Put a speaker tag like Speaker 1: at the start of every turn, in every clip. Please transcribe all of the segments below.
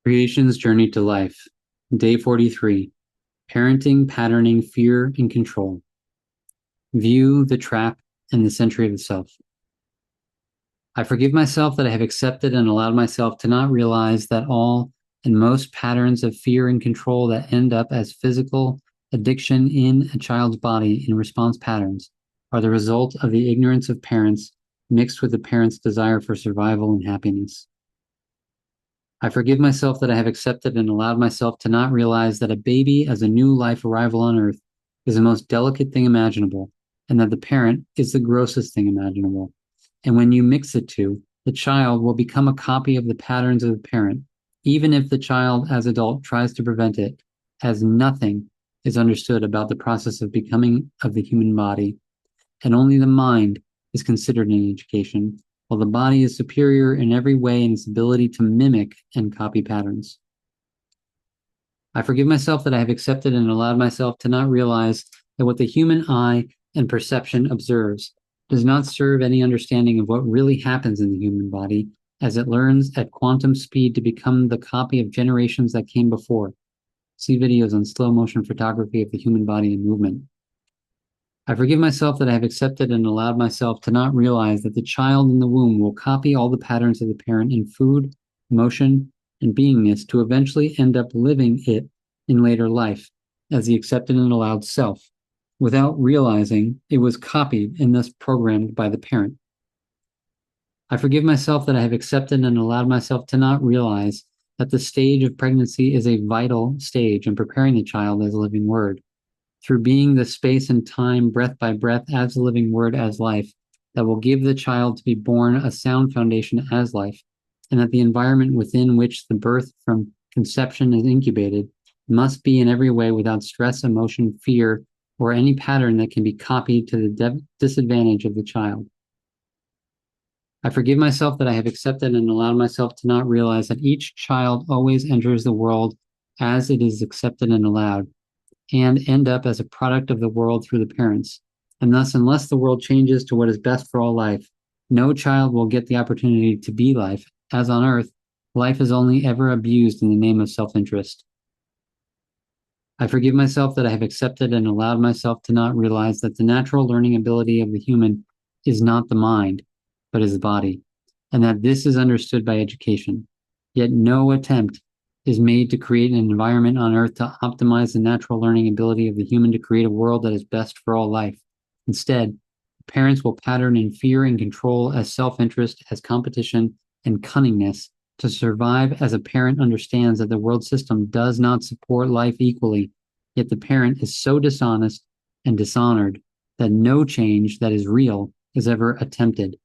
Speaker 1: Creation's Journey to Life, Day 43, Parenting, Patterning, Fear, and Control. View, the Trap, and the Century of the Self. I forgive myself that I have accepted and allowed myself to not realize that all and most patterns of fear and control that end up as physical addiction in a child's body in response patterns are the result of the ignorance of parents mixed with the parents' desire for survival and happiness. I forgive myself that I have accepted and allowed myself to not realize that a baby as a new life arrival on earth is the most delicate thing imaginable, and that the parent is the grossest thing imaginable. And when you mix the two, the child will become a copy of the patterns of the parent, even if the child as adult tries to prevent it, as nothing is understood about the process of becoming of the human body, and only the mind is considered in education, while the body is superior in every way in its ability to mimic and copy patterns. I forgive myself that I have accepted and allowed myself to not realize that what the human eye and perception observes does not serve any understanding of what really happens in the human body as it learns at quantum speed to become the copy of generations that came before. See videos on slow motion photography of the human body and movement. I forgive myself that I have accepted and allowed myself to not realize that the child in the womb will copy all the patterns of the parent in food, motion, and beingness to eventually end up living it in later life as the accepted and allowed self, without realizing it was copied and thus programmed by the parent. I forgive myself that I have accepted and allowed myself to not realize that the stage of pregnancy is a vital stage in preparing the child as a living word, through being the space and time, breath by breath, as a living word, as life, that will give the child to be born a sound foundation as life, and that the environment within which the birth from conception is incubated must be in every way without stress, emotion, fear, or any pattern that can be copied to the disadvantage of the child. I forgive myself that I have accepted and allowed myself to not realize that each child always enters the world as it is accepted and allowed, and end up as a product of the world through the parents. And thus, unless the world changes to what is best for all life, no child will get the opportunity to be life, as on earth, life is only ever abused in the name of self-interest. I forgive myself that I have accepted and allowed myself to not realize that the natural learning ability of the human is not the mind, but is the body, and that this is understood by education. Yet no attempt is made to create an environment on earth to optimize the natural learning ability of the human to create a world that is best for all life. Instead, parents will pattern in fear and control as self-interest, as competition, and cunningness to survive, as a parent understands that the world system does not support life equally, yet the parent is so dishonest and dishonored that no change that is real is ever attempted.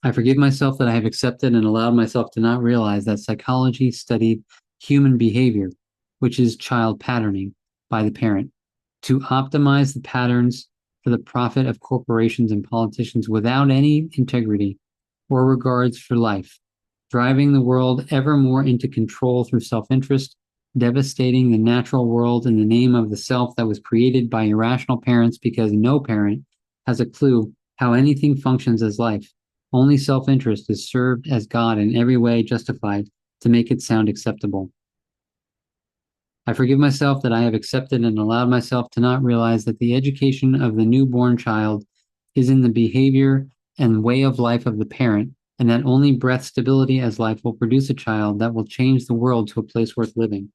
Speaker 1: I forgive myself that I have accepted and allowed myself to not realize that psychology studied human behavior, which is child patterning, by the parent, to optimize the patterns for the profit of corporations and politicians without any integrity or regards for life, driving the world ever more into control through self-interest, devastating the natural world in the name of the self that was created by irrational parents, because no parent has a clue how anything functions as life. Only self-interest is served as God in every way justified to make it sound acceptable. I forgive myself that I have accepted and allowed myself to not realize that the education of the newborn child is in the behavior and way of life of the parent, and that only breath stability as life will produce a child that will change the world to a place worth living.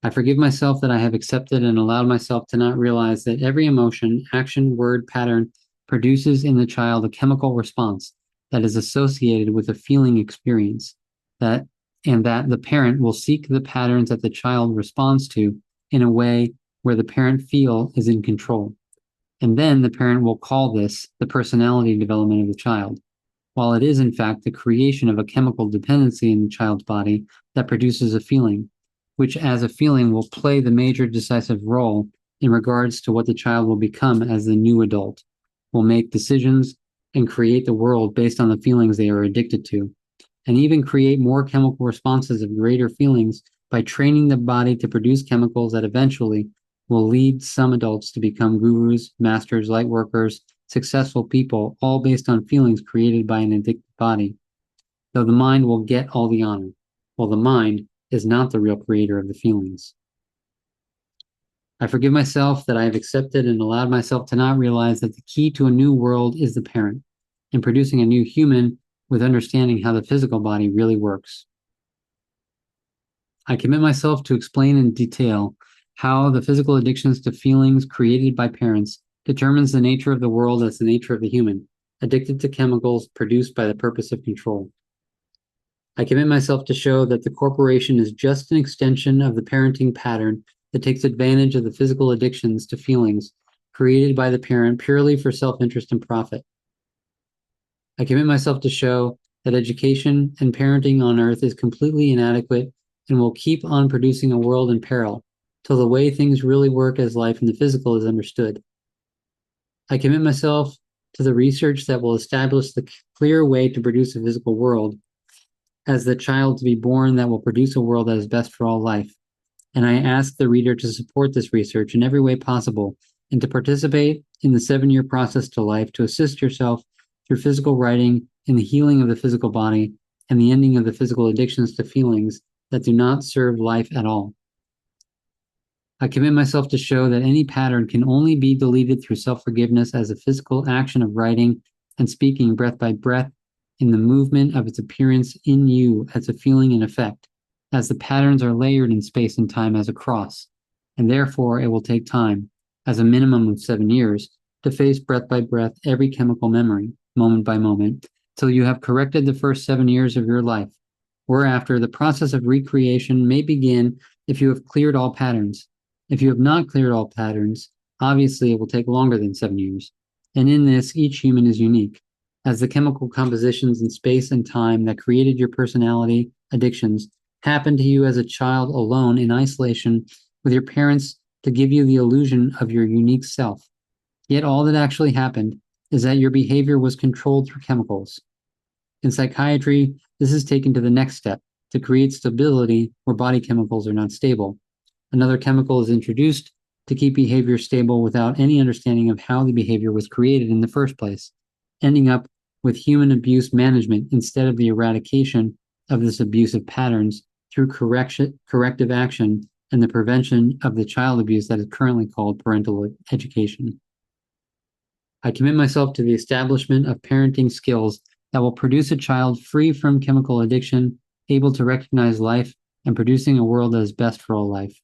Speaker 1: I forgive myself that I have accepted and allowed myself to not realize that every emotion, action, word, pattern produces in the child a chemical response that is associated with a feeling experience, and that the parent will seek the patterns that the child responds to in a way where the parent feel is in control. And then the parent will call this the personality development of the child, while it is in fact the creation of a chemical dependency in the child's body that produces a feeling, which as a feeling will play the major decisive role in regards to what the child will become as the new adult, will make decisions and create the world based on the feelings they are addicted to, and even create more chemical responses of greater feelings by training the body to produce chemicals that eventually will lead some adults to become gurus, masters, light workers, successful people, all based on feelings created by an addicted body. though the mind will get all the honor, while the mind is not the real creator of the feelings. I forgive myself that I have accepted and allowed myself to not realize that the key to a new world is the parent, and producing a new human with understanding how the physical body really works. I commit myself to explain in detail how the physical addictions to feelings created by parents determines the nature of the world as the nature of the human, addicted to chemicals produced by the purpose of control. I commit myself to show that the corporation is just an extension of the parenting pattern that takes advantage of the physical addictions to feelings created by the parent purely for self-interest and profit. I commit myself to show that education and parenting on Earth is completely inadequate and will keep on producing a world in peril till the way things really work as life in the physical is understood. I commit myself to the research that will establish the clear way to produce a physical world, as the child to be born that will produce a world that is best for all life. And I ask the reader to support this research in every way possible and to participate in the 7-year process to life to assist yourself through physical writing in the healing of the physical body and the ending of the physical addictions to feelings that do not serve life at all. I commit myself to show that any pattern can only be deleted through self-forgiveness as a physical action of writing and speaking breath by breath in the movement of its appearance in you as a feeling and effect, as the patterns are layered in space and time as a cross, and therefore it will take time, as a minimum of 7 years, to face breath by breath every chemical memory, moment by moment, till you have corrected the first 7 years of your life, whereafter the process of recreation may begin if you have cleared all patterns. If you have not cleared all patterns, obviously it will take longer than 7 years, and in this each human is unique, as the chemical compositions in space and time that created your personality addictions happened to you as a child alone in isolation with your parents to give you the illusion of your unique self. Yet all that actually happened is that your behavior was controlled through chemicals. In psychiatry, this is taken to the next step, to create stability where body chemicals are not stable. Another chemical is introduced to keep behavior stable without any understanding of how the behavior was created in the first place, ending up with human abuse management instead of the eradication of this abusive patterns through corrective action and the prevention of the child abuse that is currently called parental education. I commit myself to the establishment of parenting skills that will produce a child free from chemical addiction, able to recognize life, and producing a world that is best for all life.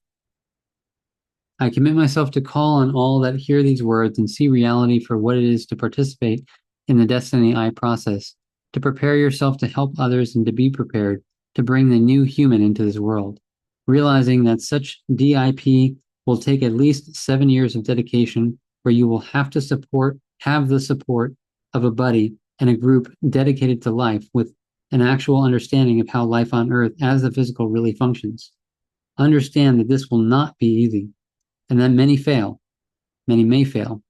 Speaker 1: I commit myself to call on all that hear these words and see reality for what it is to participate in the Destiny I process, to prepare yourself to help others and to be prepared to bring the new human into this world, realizing that such DIP will take at least 7 years of dedication where you will have the support of a buddy and a group dedicated to life with an actual understanding of how life on Earth as the physical really functions. Understand that this will not be easy, and that many may fail,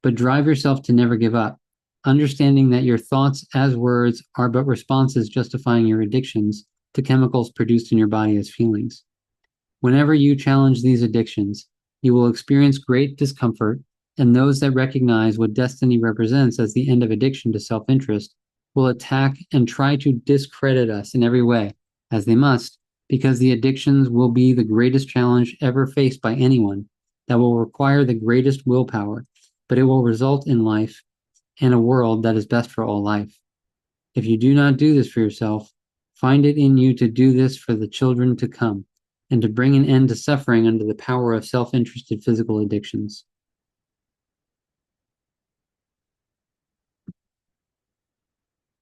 Speaker 1: but drive yourself to never give up, understanding that your thoughts as words are but responses justifying your addictions to chemicals produced in your body as feelings. Whenever you challenge these addictions, you will experience great discomfort, and those that recognize what destiny represents as the end of addiction to self-interest will attack and try to discredit us in every way, as they must, because the addictions will be the greatest challenge ever faced by anyone that will require the greatest willpower, but it will result in life and a world that is best for all life. If you do not do this for yourself, find it in you to do this for the children to come, and to bring an end to suffering under the power of self-interested physical addictions.